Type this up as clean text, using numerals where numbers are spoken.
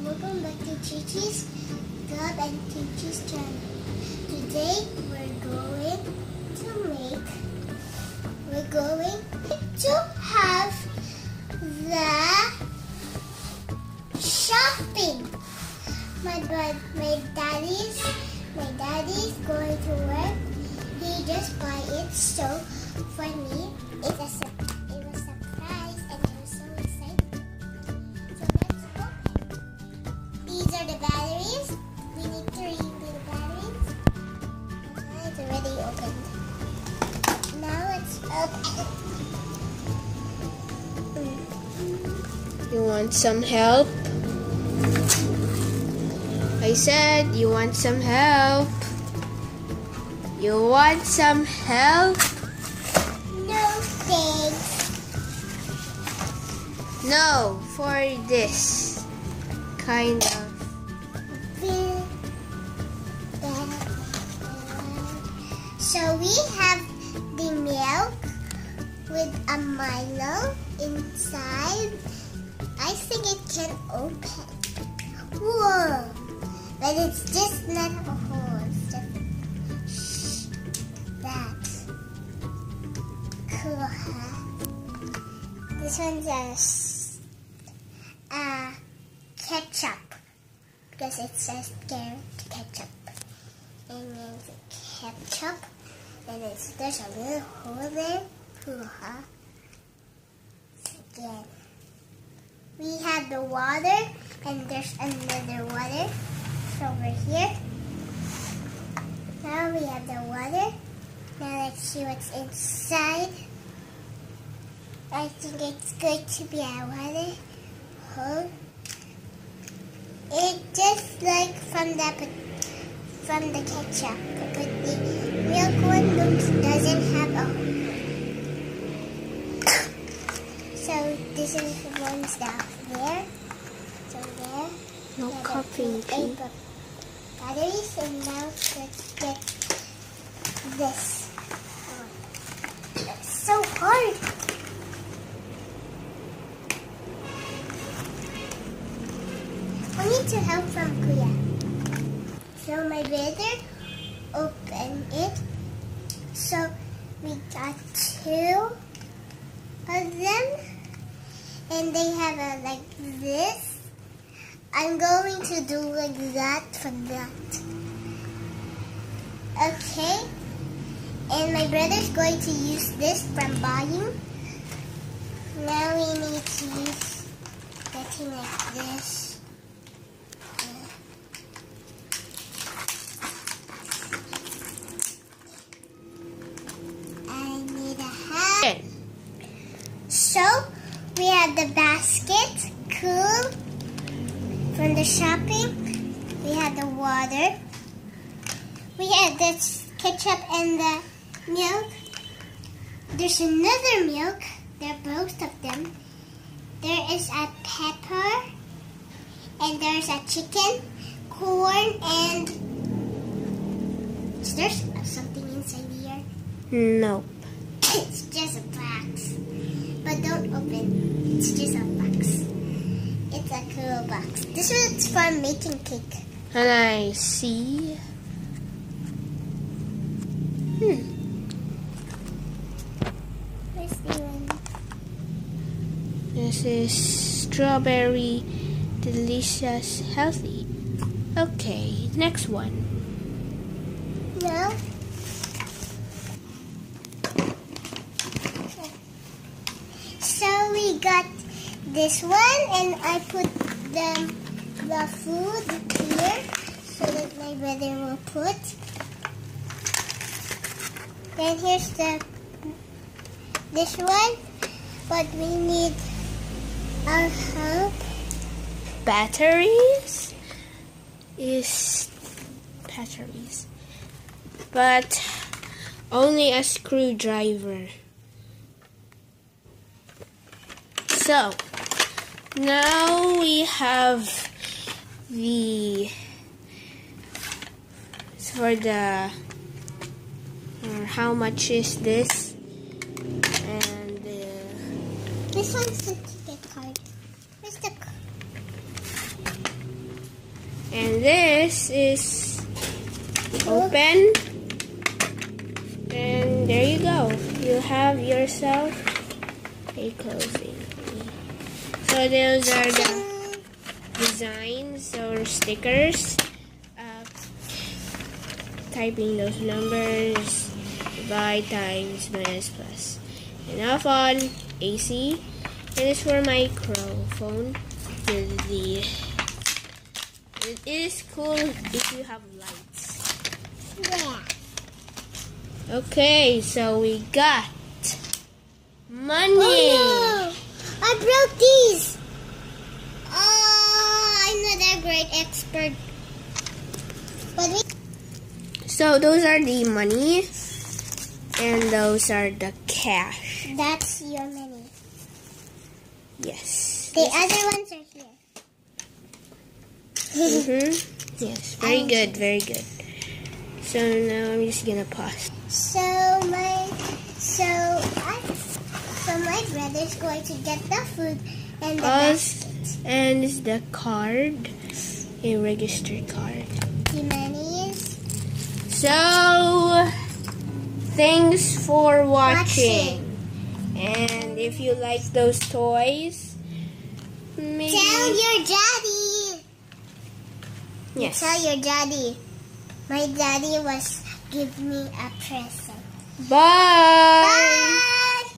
welcome back to Chichi's Club and Chichi's channel. Today we're going to have the shopping. My daddy's going to work. He just buy it, so for me it was surprise and I was so excited. So let's open. These are the batteries. We need to remove the batteries. It's already opened. Now let's open. You want some help? I said you want some help. You want some help? No thanks. No, for this kind of. So we have the milk with a Milo inside. I think it can open. Whoa! But it's just not a hole. It's just that. Cool, huh? This one's a ketchup because it says carrot ketchup. And then the ketchup. And there's a little hole there. Cool, huh? Again. We have the water, and there's another water over here. Now we have the water. Now let's see what's inside. I think it's going to be a water hole. It's just like from the ketchup, but the milk one doesn't have a hole. So this is the ones down there. So there. No copying. Batteries, and now let's get this. Oh, it's so hard. I need to help from Kuya. So my brother opened it. So we got two of them. And they have a like this. I'm going to do like that for that. Okay. And my brother's going to use this from buying. Now we need to use getting like this. I need a hat. So we have the basket, cool, from the shopping. We have the water. We have the ketchup and the milk. There's another milk. They're both of them. There is a pepper, and there's a chicken, corn, and there's something inside here. No. It's just a box. But don't open. It's just a box. It's a cool box. This is for making cake. And I see. Where's the one? This is strawberry, delicious, healthy. Okay, next one. No. So we got this one, and I put the food here so that my brother will put. Then here's this one, but we need our help. Batteries, but only a screwdriver. So now we have how much is this? And this one's the ticket card. Where's the And this is open. And there you go. You have yourself a clothing. So those are the designs or stickers. Typing those numbers, divide, times, minus, plus. And off on AC. And it's for microphone. It is cool if you have lights. Yeah. Okay, so we got money. Oh no! I broke these. Oh, I'm not a great expert. But so those are the money, and those are the cash. that's your money. Yes. The other ones are here. Yes, very good, very good. So now I'm just gonna pause. So my brother's going to get the food and the basket. And it's the card, a registered card. The money is. So thanks for watching. And if you like those toys, maybe Tell your daddy. yes. Tell your daddy. My daddy was give me a present. Bye. Bye.